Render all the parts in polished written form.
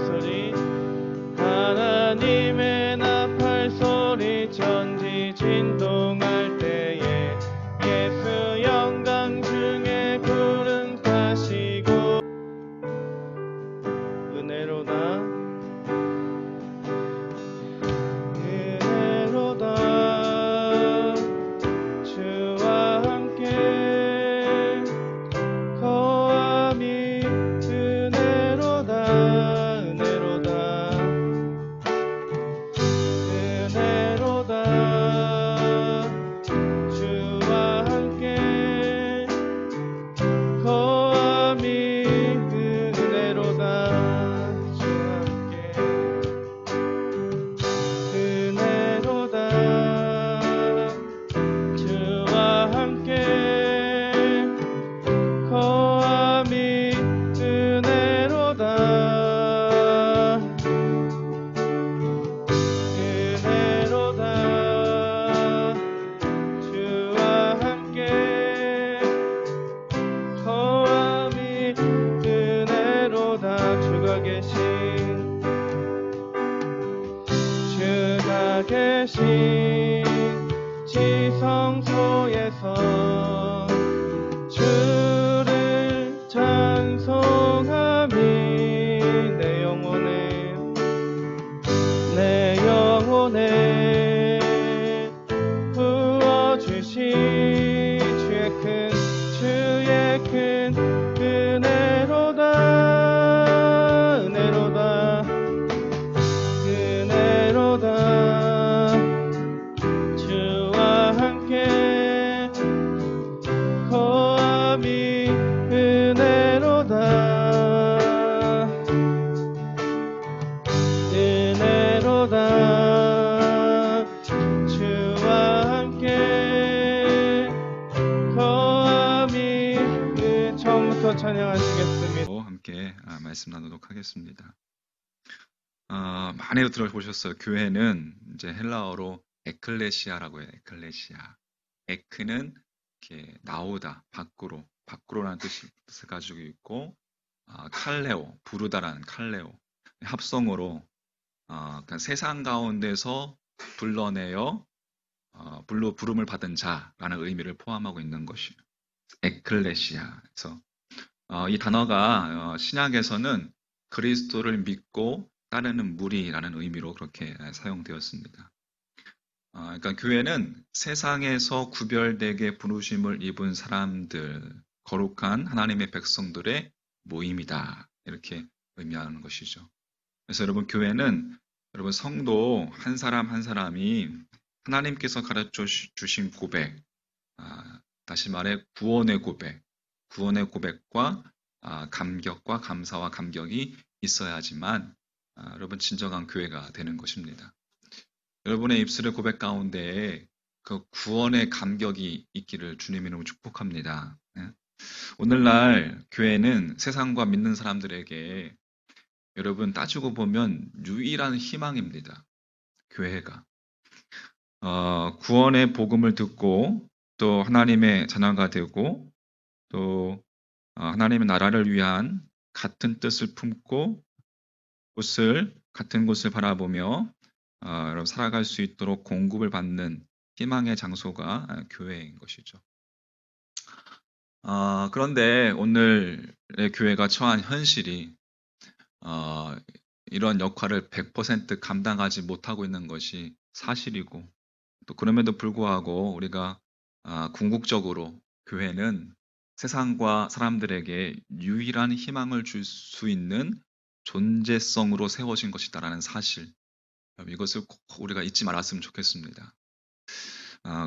소리 하나님의 나팔 소리 천지 진동할 때에 예수 영광 중에 구름 타시고 은혜로다 주와 함께 거함이 은혜로다 주와 함께 거함이 은혜로다 주와 함께 거함이 은혜로다 주와 함께 거함이 은혜로다 주가 계신 지성소에서 주를 찬송하미 내 영혼에 부어주신 주의 큰 은혜로다 주와 함께 거함이 은혜로다 주와 함께 거함이 처음부터 찬양하시겠습니다. 함께 말씀 나누도록 하겠습니다. 많이 들어보셨어요. 교회는 이제 헬라어로 에클레시아라고 해요. 에클레시아. 에크는 이렇게 나오다, 밖으로라는 뜻을 가지고 있고, 칼레오, 부르다라는 칼레오, 합성어로 그러니까 세상 가운데서 불러내어 부름을 받은 자라는 의미를 포함하고 있는 것이에요. 에클레시아. 그래서 이 단어가 신약에서는 그리스도를 믿고 따르는 무리라는 의미로 그렇게 사용되었습니다. 그러니까 교회는 세상에서 구별되게 부르심을 입은 사람들, 거룩한 하나님의 백성들의 모임이다. 이렇게 의미하는 것이죠. 그래서 여러분 교회는 여러분 성도 한 사람 한 사람이 하나님께서 가르쳐 주신 고백, 다시 말해 구원의 고백과 감격과 감사와 감격이 있어야지만 여러분 진정한 교회가 되는 것입니다. 여러분의 입술의 고백 가운데 그 구원의 감격이 있기를 주님이 너무 축복합니다. 오늘날 교회는 세상과 믿는 사람들에게 여러분 따지고 보면 유일한 희망입니다. 교회가. 구원의 복음을 듣고 또 하나님의 자녀가 되고 또 하나님의 나라를 위한 같은 뜻을 품고 같은 곳을 바라보며 여러분 살아갈 수 있도록 공급을 받는 희망의 장소가 교회인 것이죠. 그런데 오늘의 교회가 처한 현실이 이런 역할을 100% 감당하지 못하고 있는 것이 사실이고 또 그럼에도 불구하고 우리가 궁극적으로 교회는 세상과 사람들에게 유일한 희망을 줄 수 있는 존재성으로 세워진 것이다라는 사실, 이것을 꼭 우리가 잊지 말았으면 좋겠습니다.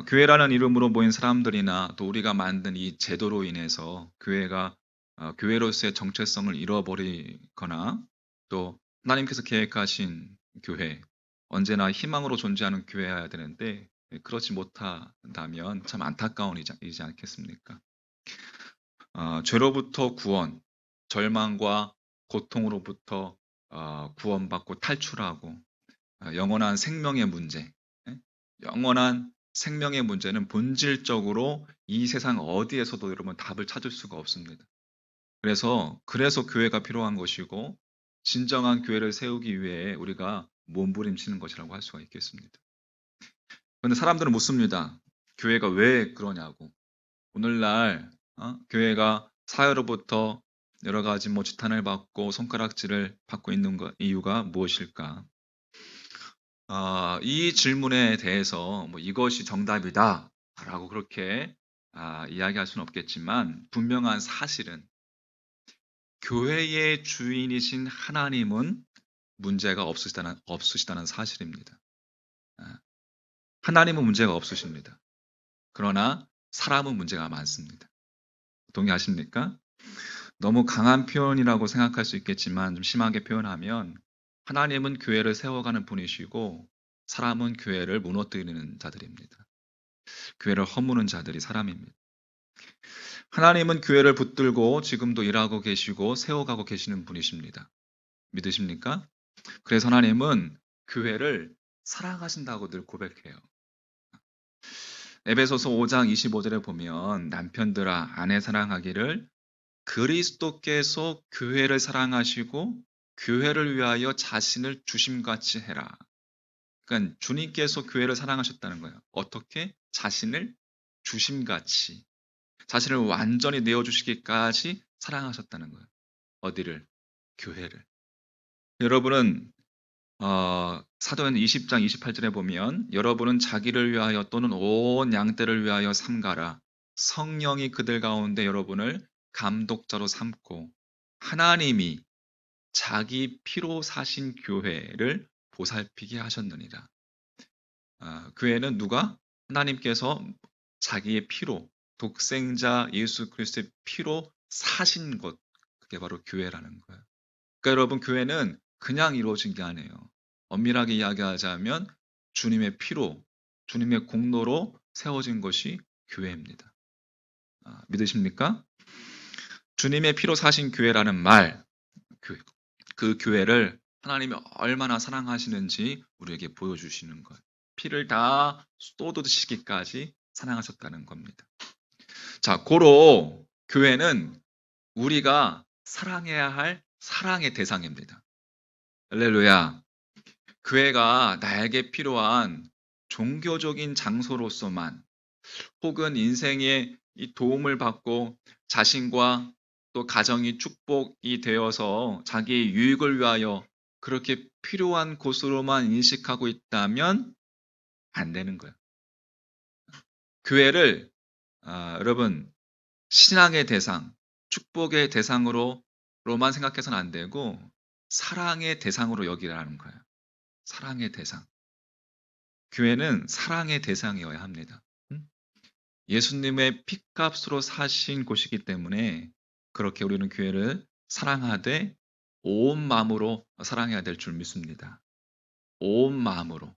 교회라는 이름으로 모인 사람들이나 또 우리가 만든 이 제도로 인해서 교회가 교회로서의 정체성을 잃어버리거나 또 하나님께서 계획하신 교회, 언제나 희망으로 존재하는 교회여야 되는데 그렇지 못한다면 참 안타까운 일이지 않겠습니까? 죄로부터 구원, 절망과 고통으로부터 구원받고 탈출하고 영원한 생명의 문제, 영원한 생명의 문제는 본질적으로 이 세상 어디에서도 여러분 답을 찾을 수가 없습니다. 그래서 교회가 필요한 것이고 진정한 교회를 세우기 위해 우리가 몸부림치는 것이라고 할 수가 있겠습니다. 그런데 사람들은 묻습니다. 교회가 왜 그러냐고. 오늘날 교회가 사회로부터 여러 가지 지탄을 받고 손가락질을 받고 있는 이유가 무엇일까? 이 질문에 대해서 이것이 정답이다라고 그렇게 이야기할 수는 없겠지만 분명한 사실은 교회의 주인이신 하나님은 문제가 없으시다는 사실입니다. 하나님은 문제가 없으십니다. 그러나 사람은 문제가 많습니다. 동의하십니까? 너무 강한 표현이라고 생각할 수 있겠지만 좀 심하게 표현하면 하나님은 교회를 세워가는 분이시고 사람은 교회를 무너뜨리는 자들입니다. 교회를 허무는 자들이 사람입니다. 하나님은 교회를 붙들고 지금도 일하고 계시고 세워가고 계시는 분이십니다. 믿으십니까? 그래서 하나님은 교회를 사랑하신다고 늘 고백해요. 에베소서 5장 25절에 보면 남편들아 아내 사랑하기를 그리스도께서 교회를 사랑하시고 교회를 위하여 자신을 주심같이 해라. 그러니까 주님께서 교회를 사랑하셨다는 거예요. 어떻게? 자신을 주심같이. 자신을 완전히 내어주시기까지 사랑하셨다는 거예요. 어디를? 교회를. 여러분은 사도행 20장 28절에 보면 여러분은 자기를 위하여 또는 온 양떼를 위하여 삼가라. 성령이 그들 가운데 여러분을 감독자로 삼고 하나님이 자기 피로 사신 교회를 보살피게 하셨느니라. 교회는 누가? 하나님께서 자기의 피로 독생자 예수 그리스도의 피로 사신 것, 그게 바로 교회라는 거예요. 그러니까 여러분 교회는 그냥 이루어진 게 아니에요. 엄밀하게 이야기하자면 주님의 피로, 주님의 공로로 세워진 것이 교회입니다. 믿으십니까? 주님의 피로 사신 교회라는 말, 그 교회를 하나님이 얼마나 사랑하시는지 우리에게 보여주시는 거예요. 피를 다 쏟으시기까지 사랑하셨다는 겁니다. 자, 고로 교회는 우리가 사랑해야 할 사랑의 대상입니다. 할렐루야. 교회가 나에게 필요한 종교적인 장소로서만 혹은 인생에 이 도움을 받고 자신과 또 가정이 축복이 되어서 자기의 유익을 위하여 그렇게 필요한 곳으로만 인식하고 있다면 안 되는 거예요. 교회를 여러분 신앙의 대상, 축복의 대상으로만 생각해서는 안 되고 사랑의 대상으로 여기라는 거예요. 사랑의 대상. 교회는 사랑의 대상이어야 합니다. 예수님의 핏값으로 사신 곳이기 때문에 그렇게 우리는 교회를 사랑하되 온 마음으로 사랑해야 될 줄 믿습니다. 온 마음으로.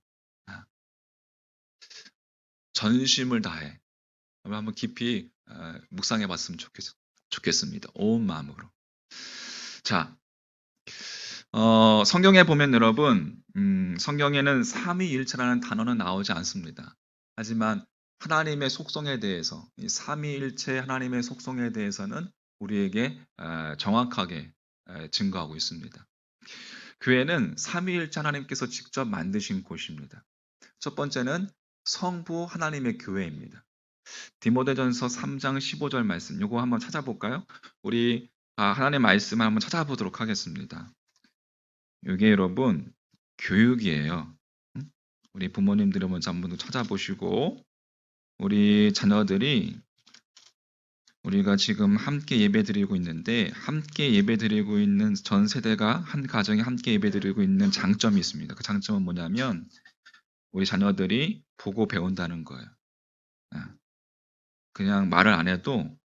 전심을 다해. 한번 깊이 묵상해 봤으면 좋겠습니다. 온 마음으로. 자, 성경에 보면 여러분, 성경에는 삼위일체라는 단어는 나오지 않습니다. 하지만 하나님의 속성에 대해서, 이 삼위일체 하나님의 속성에 대해서는 우리에게 정확하게 증거하고 있습니다. 교회는 삼위일체 하나님께서 직접 만드신 곳입니다. 첫 번째는 성부 하나님의 교회입니다. 디모데전서 3장 15절 말씀, 이거 한번 찾아볼까요? 우리 하나님의 말씀을 한번 찾아보도록 하겠습니다. 이게 여러분 교육이에요. 우리 부모님들이 먼저 한번 찾아보시고 우리 자녀들이 우리가 지금 함께 예배드리고 있는데 함께 예배드리고 있는 전 세대가 한 가정에 함께 예배드리고 있는 장점이 있습니다. 그 장점은 뭐냐면 우리 자녀들이 보고 배운다는 거예요. 그냥 말을 안 해도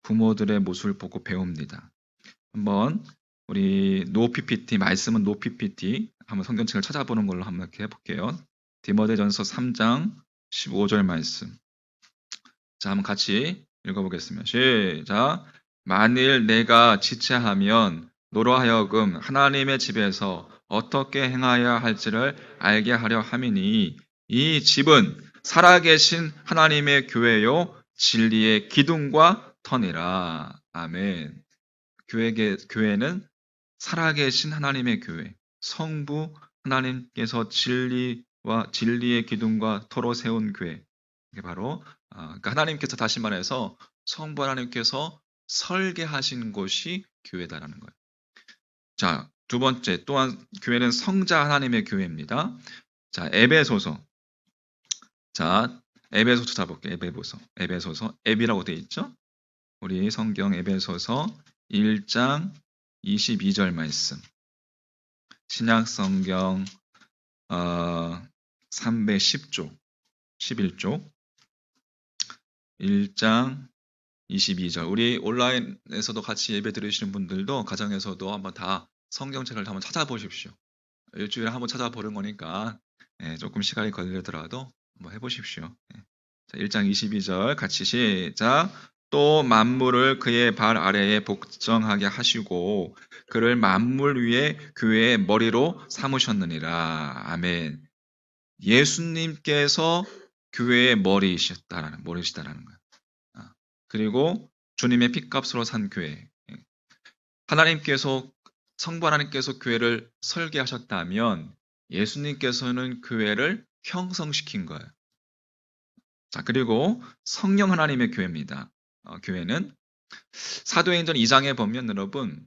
부모들의 모습을 보고 배웁니다. 한번 우리 노 PPT, 말씀은 노 PPT 한번 성경책을 찾아보는 걸로 한번 이렇게 해볼게요. 디모데전서 3장 15절 말씀. 자, 한번 같이 읽어보겠습니다. 시작. 만일 내가 지체하면 너로 하여금 하나님의 집에서 어떻게 행하여야 할지를 알게 하려 함이니 이 집은 살아계신 하나님의 교회요 진리의 기둥과 터니라. 아멘. 교회는 살아계신 하나님의 교회, 성부 하나님께서 진리의 기둥과 터로 세운 교회. 이게 바로 그러니까 하나님께서 다시 말해서 성부 하나님께서 설계하신 곳이 교회다라는 거예요. 자, 두 번째 또한 교회는 성자 하나님의 교회입니다. 자, 에베소서. 자, 에베소서 잡을게요. 에베소서. 에비라고 되어 있죠? 우리 성경 에베소서 1장 22절 말씀. 신약 성경 310쪽, 11쪽, 1장 22절. 우리 온라인에서도 같이 예배 들으시는 분들도 가정에서도 한번 다 성경책을 한번 찾아보십시오. 일주일에 한번 찾아보는 거니까 조금 시간이 걸리더라도 한번 해보십시오. 자, 1장 22절 같이 시작. 또 만물을 그의 발 아래에 복종하게 하시고 그를 만물 위에 교회의 머리로 삼으셨느니라. 아멘. 예수님께서 교회의 머리시다라는 거예요. 그리고 주님의 핏값으로 산 교회. 하나님께서 성부 하나님께서 교회를 설계하셨다면 예수님께서는 교회를 형성시킨 거예요. 자, 그리고 성령 하나님의 교회입니다. 교회는 사도행전 2장에 보면 여러분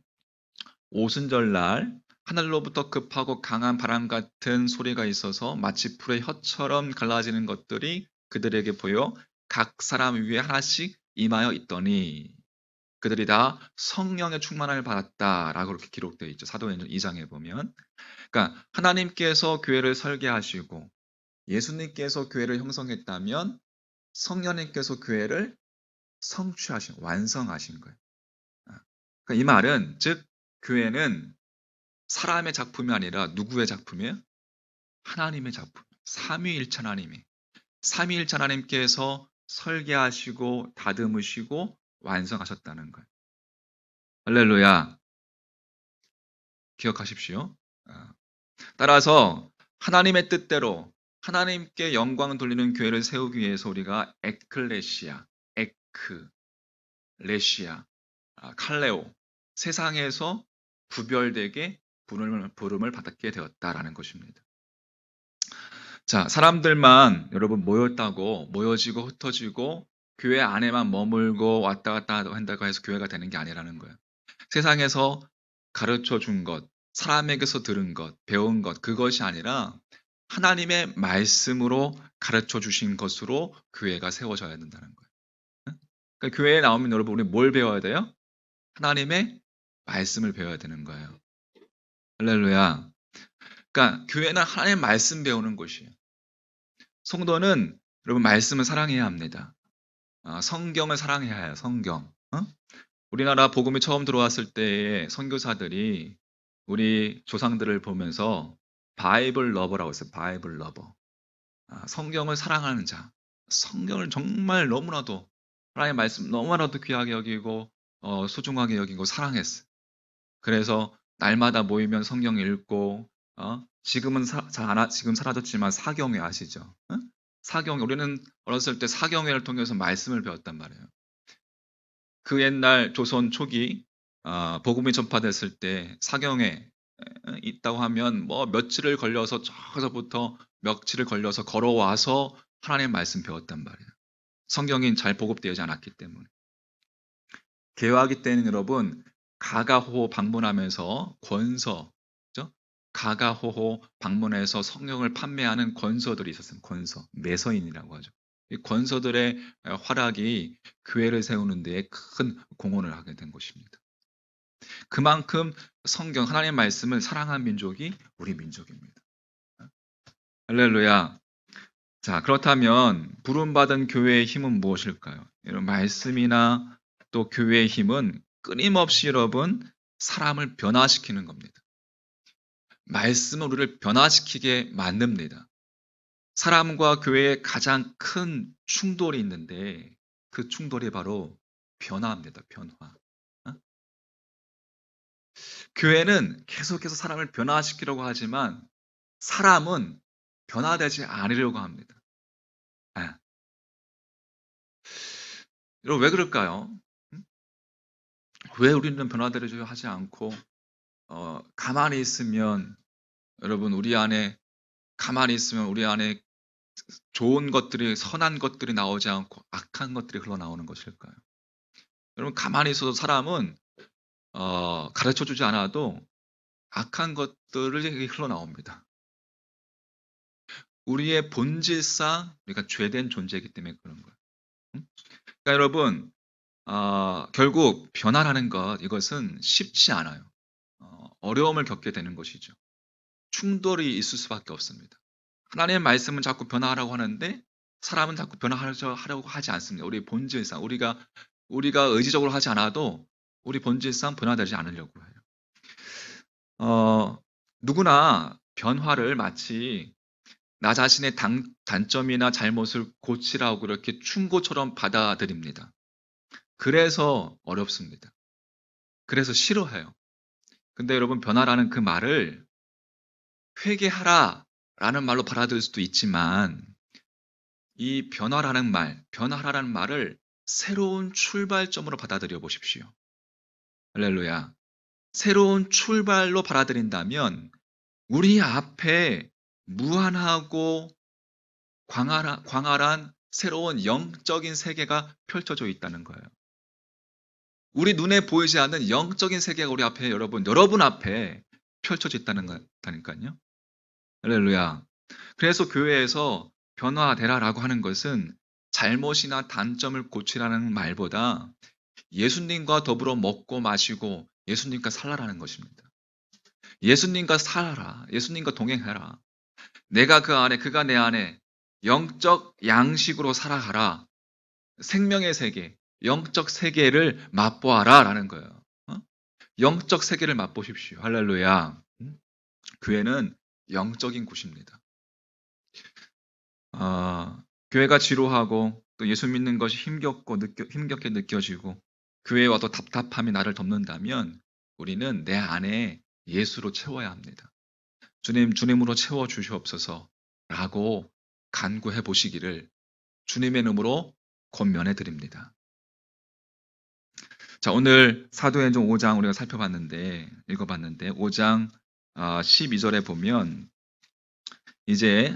오순절날 하늘로부터 급하고 강한 바람 같은 소리가 있어서 마치 불의 혀처럼 갈라지는 것들이 그들에게 보여 각 사람 위에 하나씩 임하여 있더니 그들이 다 성령의 충만함을 받았다라고 그렇게 기록되어 있죠. 사도행전 2장에 보면. 그러니까 하나님께서 교회를 설계하시고 예수님께서 교회를 형성했다면 성령님께서 교회를 완성하신 거예요. 그러니까 이 말은 즉 교회는 사람의 작품이 아니라 누구의 작품이에요? 하나님의 작품. 삼위일체 하나님께서 설계하시고 다듬으시고 완성하셨다는 거예요. 할렐루야. 기억하십시오. 따라서 하나님의 뜻대로 하나님께 영광 돌리는 교회를 세우기 위해서 우리가 에클레시아, 레시아, 칼레오, 세상에서 구별되게 부름을 받게 되었다라는 것입니다. 자, 사람들만 여러분 모여지고 흩어지고 교회 안에만 머물고 왔다 갔다 한다고 해서 교회가 되는 게 아니라는 거예요. 세상에서 가르쳐 준 것, 사람에게서 들은 것, 배운 것, 그것이 아니라 하나님의 말씀으로 가르쳐 주신 것으로 교회가 세워져야 된다는 거예요. 그러니까 교회에 나오면 여러분 우리 뭘 배워야 돼요? 하나님의 말씀을 배워야 되는 거예요. 할렐루야. 그러니까 교회는 하나님의 말씀 배우는 곳이에요. 성도는 여러분 말씀을 사랑해야 합니다. 성경을 사랑해야 해요. 성경. 우리나라 복음이 처음 들어왔을 때에 선교사들이 우리 조상들을 보면서 바이블 러버라고 했어요. 바이블 러버. 성경을 사랑하는 자. 성경을 정말 너무나도 하나님의 말씀 너무나도 귀하게 여기고 소중하게 여기고 사랑했어요. 그래서 날마다 모이면 성경 읽고 지금 사라졌지만 사경회 아시죠? 사경회 우리는 어렸을 때 사경회를 통해서 말씀을 배웠단 말이에요. 그 옛날 조선 초기 복음이 전파됐을 때 사경회 있다고 하면 뭐 며칠을 걸려서 저기서부터 며칠을 걸려서 걸어와서 하나님의 말씀 배웠단 말이에요. 성경이 잘 보급되지 않았기 때문에. 개화기 때는 여러분 가가호호 방문하면서 권서, 그죠? 가가호호 방문해서 성경을 판매하는 권서들이 있었어요. 권서, 매서인이라고 하죠. 이 권서들의 활약이 교회를 세우는 데에 큰 공헌을 하게 된 것입니다. 그만큼 성경, 하나님의 말씀을 사랑한 민족이 우리 민족입니다. 할렐루야. 자, 그렇다면 부름받은 교회의 힘은 무엇일까요? 이런 말씀이나 또 교회의 힘은 끊임없이 여러분 사람을 변화시키는 겁니다. 말씀은 우리를 변화시키게 만듭니다. 사람과 교회에 가장 큰 충돌이 있는데 그 충돌이 바로 변화입니다. 변화. 교회는 계속해서 사람을 변화시키려고 하지만 사람은 변화되지 않으려고 합니다. 여러분 왜 그럴까요? 왜 우리는 변화되려 하지 않고 가만히 있으면 여러분 가만히 있으면 우리 안에 좋은 것들이 선한 것들이 나오지 않고 악한 것들이 흘러나오는 것일까요? 여러분 가만히 있어도 사람은 가르쳐 주지 않아도 악한 것들이 흘러나옵니다. 우리의 본질상 우리가 죄된 존재이기 때문에 그런 거예요. 그러니까 여러분 결국 변화라는 이것은 쉽지 않아요. 어려움을 겪게 되는 것이죠. 충돌이 있을 수밖에 없습니다. 하나님의 말씀은 자꾸 변화하라고 하는데 사람은 자꾸 변화하려고 하지 않습니다. 우리 본질상 우리가 의지적으로 하지 않아도 우리 본질상 변화되지 않으려고 해요. 누구나 변화를 마치 나 자신의 단점이나 잘못을 고치라고 이렇게 충고처럼 받아들입니다. 그래서 어렵습니다. 그래서 싫어해요. 근데 여러분 변화라는 그 말을 회개하라 라는 말로 받아들일 수도 있지만 이 변화라는 말을 새로운 출발점으로 받아들여 보십시오. 할렐루야. 새로운 출발로 받아들인다면 우리 앞에 무한하고 광활한 새로운 영적인 세계가 펼쳐져 있다는 거예요. 우리 눈에 보이지 않는 영적인 세계가 우리 앞에 여러분 앞에 펼쳐져 있다는 거니까요. 할렐루야. 그래서 교회에서 변화되라라고 하는 것은 잘못이나 단점을 고치라는 말보다 예수님과 더불어 먹고 마시고 예수님과 살라라는 것입니다. 예수님과 살아라. 예수님과 동행해라. 내가 그 안에, 그가 내 안에 영적 양식으로 살아가라. 생명의 세계, 영적 세계를 맛보아라 라는 거예요. 영적 세계를 맛보십시오. 할렐루야. 교회는 영적인 곳입니다. 교회가 지루하고 또 예수 믿는 것이 힘겹게 느껴지고 교회에 와도 답답함이 나를 덮는다면 우리는 내 안에 예수로 채워야 합니다. 주님으로 채워 주시옵소서 라고 간구해 보시기를 주님의 이름으로 권면해 드립니다. 자, 오늘 사도행전 5장 우리가 읽어봤는데 5장 12절에 보면 이제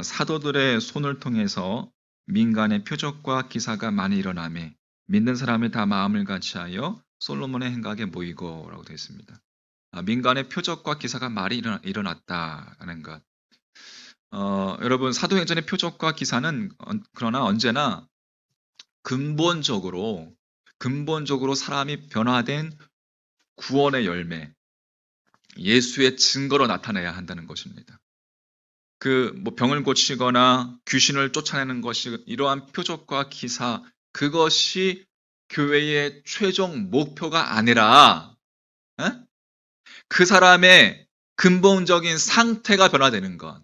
사도들의 손을 통해서 민간의 표적과 기사가 많이 일어나매 믿는 사람이 다 마음을 같이하여 솔로몬의 행각에 모이고 라고 되어 있습니다. 민간의 표적과 기사가 많이 일어났다는 것. 여러분 사도행전의 표적과 기사는 그러나 언제나 근본적으로 사람이 변화된 구원의 열매, 예수의 증거로 나타내야 한다는 것입니다. 병을 고치거나 귀신을 쫓아내는 것이 이러한 표적과 기사, 그것이 교회의 최종 목표가 아니라 그 사람의 근본적인 상태가 변화되는 것,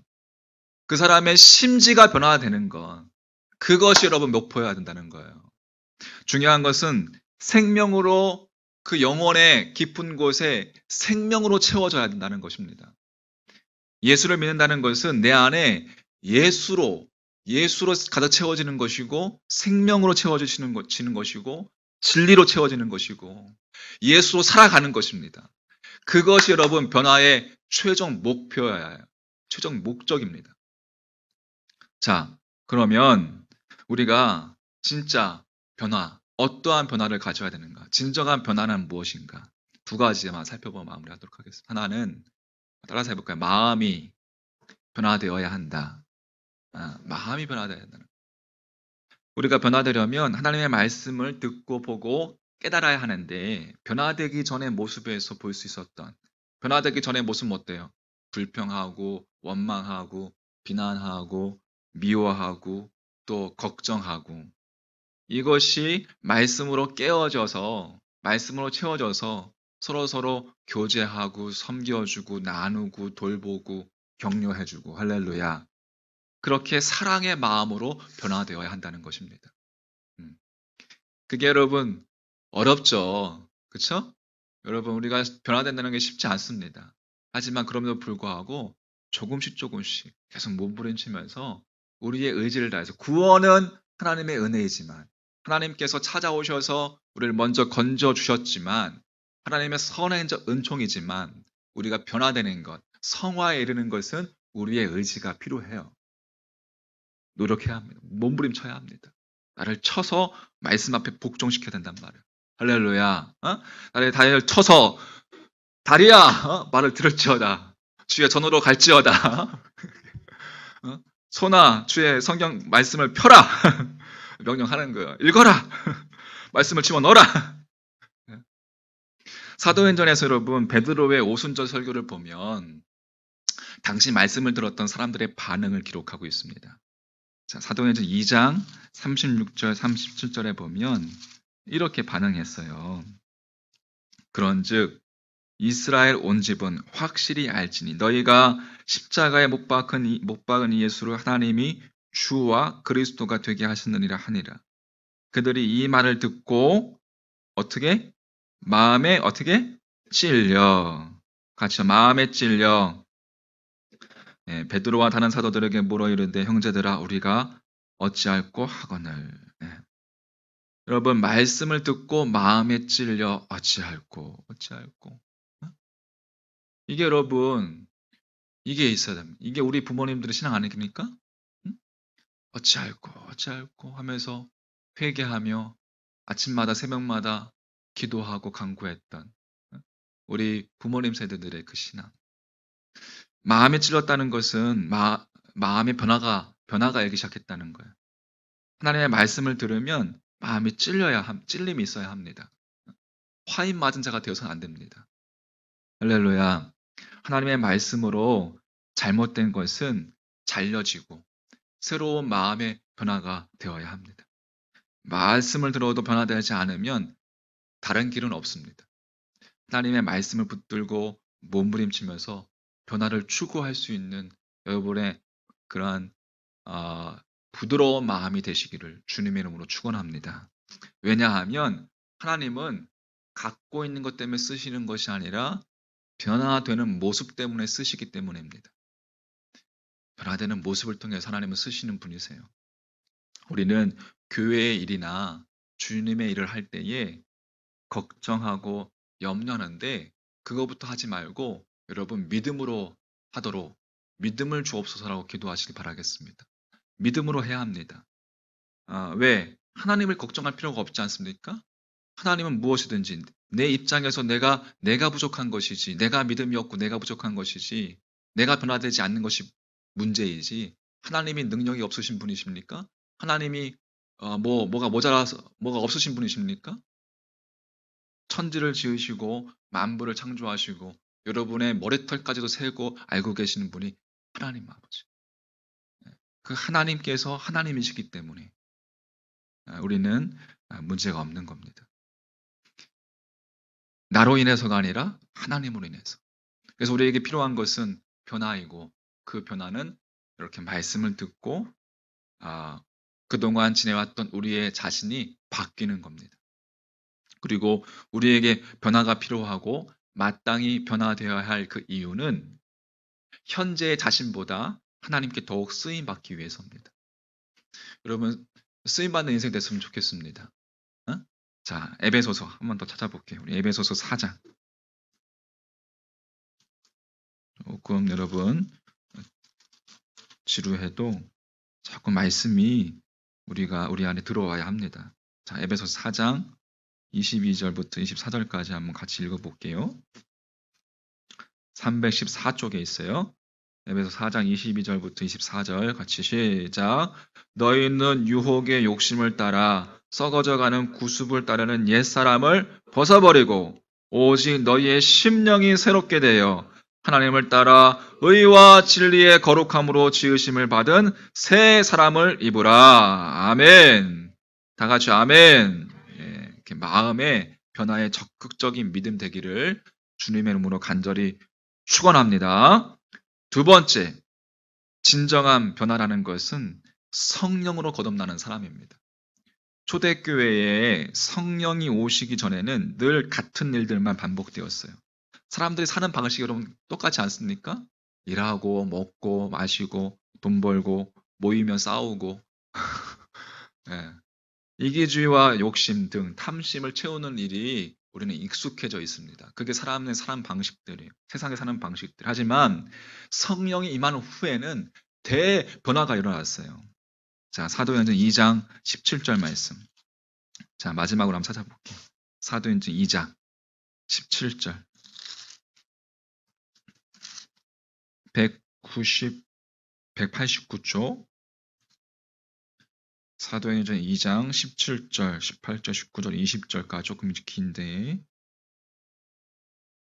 그 사람의 심지가 변화되는 것, 그것이 여러분 목표여야 된다는 거예요. 중요한 것은 생명으로 그 영혼의 깊은 곳에 생명으로 채워져야 된다는 것입니다. 예수를 믿는다는 것은 내 안에 예수로 가득 채워지는 것이고 생명으로 채워지는 것이고 진리로 채워지는 것이고 예수로 살아가는 것입니다. 그것이 여러분 변화의 최종 목표여야 해요. 최종 목적입니다. 자, 그러면 우리가 진짜 어떠한 변화를 가져야 되는가? 진정한 변화는 무엇인가? 두 가지만 살펴보고 마무리하도록 하겠습니다. 하나는 따라서 해볼까요? 마음이 변화되어야 한다. 마음이 변화되어야 한다. 우리가 변화되려면 하나님의 말씀을 듣고 보고 깨달아야 하는데 변화되기 전의 모습에서 볼 수 있었던 변화되기 전의 모습은 어때요? 불평하고 원망하고 비난하고 미워하고 또 걱정하고 이것이 말씀으로 깨어져서 말씀으로 채워져서 서로 교제하고 섬겨주고 나누고 돌보고 격려해주고 할렐루야. 그렇게 사랑의 마음으로 변화되어야 한다는 것입니다. 그게 여러분 어렵죠. 그렇죠? 여러분 우리가 변화된다는 게 쉽지 않습니다. 하지만 그럼에도 불구하고 조금씩 계속 몸부림치면서 우리의 의지를 다해서 구원은 하나님의 은혜이지만 하나님께서 찾아오셔서 우리를 먼저 건져주셨지만 하나님의 선한 은총이지만 우리가 변화되는 것, 성화에 이르는 것은 우리의 의지가 필요해요. 노력해야 합니다. 몸부림쳐야 합니다. 나를 쳐서 말씀 앞에 복종시켜야 된단 말이에요. 할렐루야. 나를 다리를 쳐서 다리야 말을 들을지어다. 주의 전으로 갈지어다. 손아 주의 성경 말씀을 펴라. 명령하는 거예요. 읽어라. 말씀을 집어넣어라. 사도행전에서 여러분 베드로의 오순절 설교를 보면 당시 말씀을 들었던 사람들의 반응을 기록하고 있습니다. 자, 사도행전 2장 36절 37절에 보면 이렇게 반응했어요. 그런즉 이스라엘 온 집은 확실히 알지니 너희가 십자가에 못 박은 이 예수를 하나님이 주와 그리스도가 되게 하셨느니라 하니라. 그들이 이 말을 듣고 어떻게? 마음에 어떻게? 찔려. 같이 마음에 찔려. 베드로와 다른 사도들에게 물어 이르되 형제들아 우리가 어찌할꼬 하거늘. 여러분 말씀을 듣고 마음에 찔려 어찌할꼬. 이게 여러분 이게 있어야 됩니다. 이게 우리 부모님들의 신앙 아닙니까? 어찌할꼬 하면서 회개하며 아침마다 새벽마다 기도하고 간구했던 우리 부모님 세대들의 그 신앙. 마음에 찔렸다는 것은 마음의 변화가 일기 시작했다는 거예요. 하나님의 말씀을 들으면 마음이 찔림이 있어야 합니다. 화인 맞은 자가 되어서는 안 됩니다. 할렐루야. 하나님의 말씀으로 잘못된 것은 잘려지고 새로운 마음의 변화가 되어야 합니다. 말씀을 들어도 변화되지 않으면 다른 길은 없습니다. 하나님의 말씀을 붙들고 몸부림치면서 변화를 추구할 수 있는 여러분의 그러한 부드러운 마음이 되시기를 주님의 이름으로 축원합니다. 왜냐하면 하나님은 갖고 있는 것 때문에 쓰시는 것이 아니라 변화되는 모습 때문에 쓰시기 때문입니다. 변화되는 모습을 통해서 하나님은 쓰시는 분이세요. 우리는 교회의 일이나 주님의 일을 할 때에 걱정하고 염려하는데 그거부터 하지 말고 여러분 믿음으로 하도록 믿음을 주옵소서라고 기도하시길 바라겠습니다. 믿음으로 해야 합니다. 왜? 하나님을 걱정할 필요가 없지 않습니까? 하나님은 무엇이든지 내 입장에서 내가 부족한 것이지, 내가 믿음이 없고 내가 부족한 것이지, 내가 변화되지 않는 것이 문제이지, 하나님이 능력이 없으신 분이십니까? 하나님이 뭐가 모자라서 뭐가 없으신 분이십니까? 천지를 지으시고 만물을 창조하시고 여러분의 머리털까지도 세고 알고 계시는 분이 하나님 아버지. 그 하나님께서 하나님이시기 때문에 우리는 문제가 없는 겁니다. 나로 인해서가 아니라 하나님으로 인해서. 그래서 우리에게 필요한 것은 변화이고 그 변화는 이렇게 말씀을 듣고 그동안 지내왔던 우리의 자신이 바뀌는 겁니다. 그리고 우리에게 변화가 필요하고 마땅히 변화되어야 할 그 이유는 현재의 자신보다 하나님께 더욱 쓰임받기 위해서입니다. 여러분 쓰임받는 인생 됐으면 좋겠습니다. 자, 에베소서 한 번 더 찾아볼게요. 우리 에베소서 4장. 조금 여러분 지루해도 자꾸 말씀이 우리 안에 들어와야 합니다. 자, 에베소서 4장 22절부터 24절까지 한번 같이 읽어볼게요. 314쪽에 있어요. 에베소 4장 22절부터 24절 같이 시작. 너희는 유혹의 욕심을 따라 썩어져가는 구습을 따르는 옛사람을 벗어버리고 오직 너희의 심령이 새롭게 되어 하나님을 따라 의와 진리의 거룩함으로 지으심을 받은 새 사람을 입으라. 아멘. 다 같이 아멘. 이렇게 마음의 변화에 적극적인 믿음 되기를 주님의 이름으로 간절히 축원합니다. 두 번째, 진정한 변화라는 것은 성령으로 거듭나는 사람입니다. 초대교회에 성령이 오시기 전에는 늘 같은 일들만 반복되었어요. 사람들이 사는 방식이 여러분 똑같지 않습니까? 일하고 먹고 마시고 돈 벌고 모이면 싸우고 이기주의와 욕심 등 탐심을 채우는 일이 우리는 익숙해져 있습니다. 그게 사람 방식들이에요. 세상에 사는 방식들. 하지만 성령이 임한 후에는 대변화가 일어났어요. 자, 사도행전 2장 17절 말씀. 자, 마지막으로 한번 찾아볼게요. 사도행전 2장 17절. 189쪽. 사도행전 2장 17절, 18절, 19절, 20절까지 조금 긴데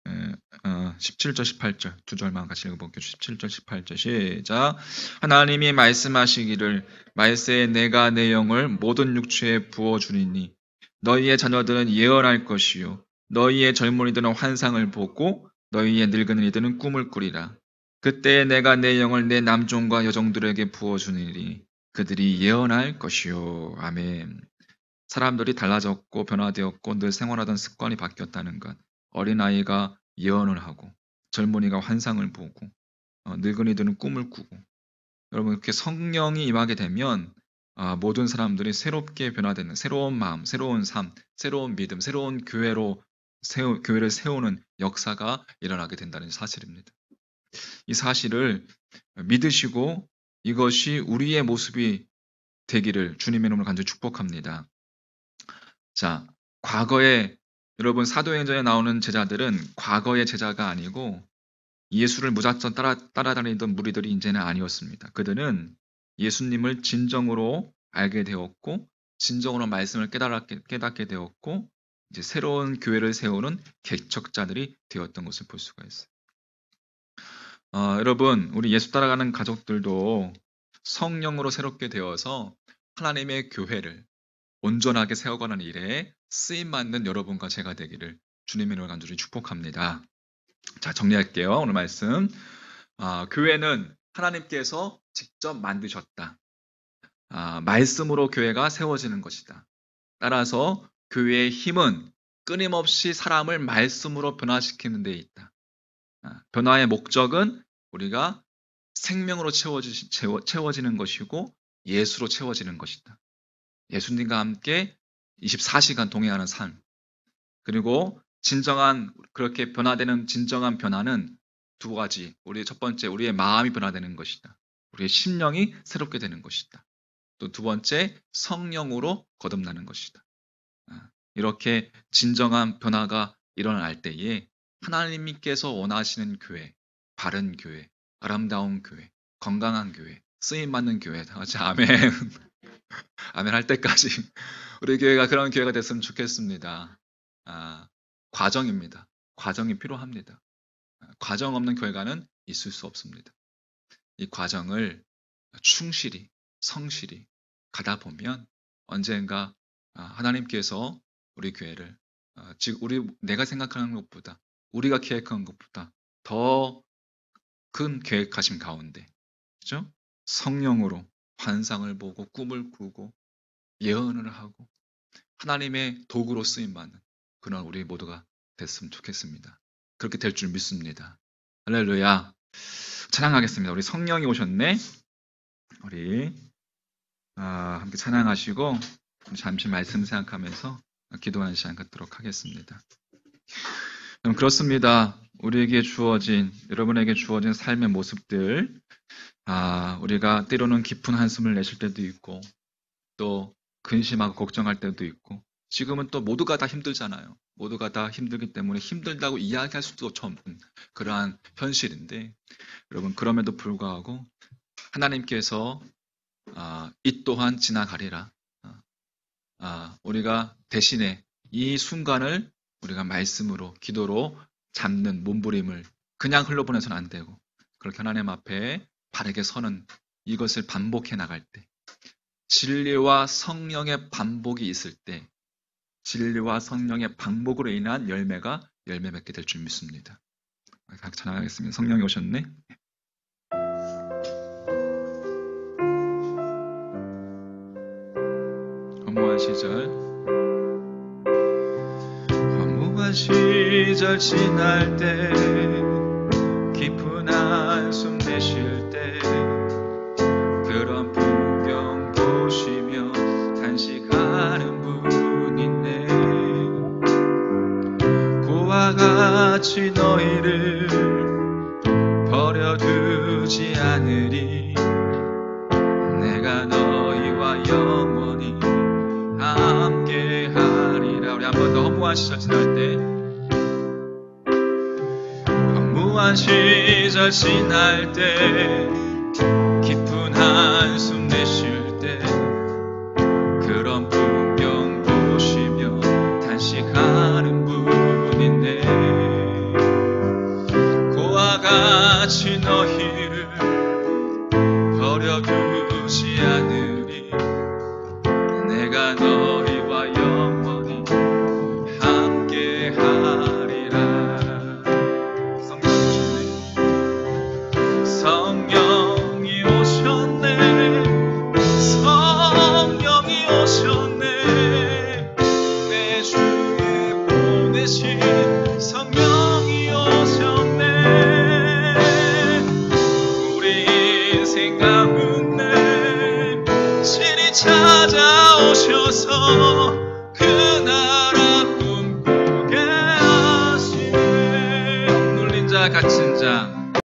17절, 18절 두 절만 같이 읽어볼게요. 17절, 18절 시작. 하나님이 말씀하시기를 말세에 내가 내 영을 모든 육체에 부어주리니 너희의 자녀들은 예언할 것이요 너희의 젊은이들은 환상을 보고 너희의 늙은이들은 꿈을 꾸리라. 그때 내가 내 영을 내 남종과 여종들에게 부어주리니 그들이 예언할 것이요. 아멘. 사람들이 달라졌고 변화되었고 늘 생활하던 습관이 바뀌었다는 것. 어린아이가 예언을 하고 젊은이가 환상을 보고 늙은이들은 꿈을 꾸고 여러분 이렇게 성령이 임하게 되면 모든 사람들이 새롭게 변화되는 새로운 마음, 새로운 삶, 새로운 믿음, 새로운 교회를 세우는 역사가 일어나게 된다는 사실입니다. 이 사실을 믿으시고 이것이 우리의 모습이 되기를 주님의 이름으로 간절히 축복합니다. 자, 과거에 여러분 사도행전에 나오는 제자들은 과거의 제자가 아니고 예수를 무작정 따라다니던 무리들이 이제는 아니었습니다. 그들은 예수님을 진정으로 알게 되었고 진정으로 말씀을 깨닫게 되었고 이제 새로운 교회를 세우는 개척자들이 되었던 것을 볼 수가 있어요. 여러분 우리 예수 따라가는 가족들도 성령으로 새롭게 되어서 하나님의 교회를 온전하게 세워가는 일에 쓰임받는 여러분과 제가 되기를 주님의 이름으로 간절히 축복합니다. 자, 정리할게요. 오늘 말씀. 교회는 하나님께서 직접 만드셨다. 말씀으로 교회가 세워지는 것이다. 따라서 교회의 힘은 끊임없이 사람을 말씀으로 변화시키는 데 있다. 변화의 목적은 우리가 생명으로 채워지는 것이고 예수로 채워지는 것이다. 예수님과 함께 24시간 동행하는 삶. 그리고 그렇게 변화되는 진정한 변화는 두 가지. 첫 번째, 우리의 마음이 변화되는 것이다. 우리의 심령이 새롭게 되는 것이다. 또 두 번째, 성령으로 거듭나는 것이다. 이렇게 진정한 변화가 일어날 때에 하나님께서 원하시는 교회, 바른 교회, 아름다운 교회, 건강한 교회, 쓰임받는 교회. 다 같이 아멘. 아멘 할 때까지 우리 교회가 그런 교회가 됐으면 좋겠습니다. 과정입니다. 과정이 필요합니다. 과정 없는 결과는 있을 수 없습니다. 이 과정을 충실히, 성실히 가다 보면 언젠가 하나님께서 우리 교회를 내가 생각하는 것보다 우리가 계획한 것보다 더 큰 계획하심 가운데, 그죠? 성령으로 환상을 보고 꿈을 꾸고 예언을 하고 하나님의 도구로 쓰임받는 그런 우리 모두가 됐으면 좋겠습니다. 그렇게 될 줄 믿습니다. 할렐루야. 찬양하겠습니다. 우리 성령이 오셨네. 우리 함께 찬양하시고 잠시 말씀 생각하면서 기도하는 시간 갖도록 하겠습니다. 그렇습니다. 여러분에게 주어진 삶의 모습들, 우리가 때로는 깊은 한숨을 내쉴 때도 있고, 또 근심하고 걱정할 때도 있고, 지금은 또 모두가 다 힘들잖아요. 모두가 다 힘들기 때문에 힘들다고 이야기할 수도 없는 그러한 현실인데, 여러분, 그럼에도 불구하고 하나님께서 이 또한 지나가리라. 우리가 대신에 이 순간을 우리가 말씀으로, 기도로 잡는 몸부림을 그냥 흘러보내서는 안 되고, 그렇게 하나님 앞에 바르게 서는 이것을 반복해 나갈 때, 진리와 성령의 반복이 있을 때, 진리와 성령의 반복으로 인한 열매가 열매 맺게 될 줄 믿습니다. 같이 찬양하겠습니다. 성령이 오셨네. 허무한 시절 지날 때, 깊은 한숨 내쉴 때, 그런 풍경 보시며 간식하는 분 있네. 같이 너희를 버려두지 않으리. 내가 너희와 영원히 함께하리라. 우리 한 번 더 허무한 시절 지날 때, 허무한 시절 지날 때, 깊은 한숨 내쉴 때, 그런 풍경 보시며 단식하는 분인데, 고와 같이 너희를 버려두지 않으리. 내가 너희와 영원히 함께하리라. 성령이 오셨네. 성령이 오셨네. 내 주에 보내신 성령이 오셨네. 우리 인생 가운데 신이 찾아오셔서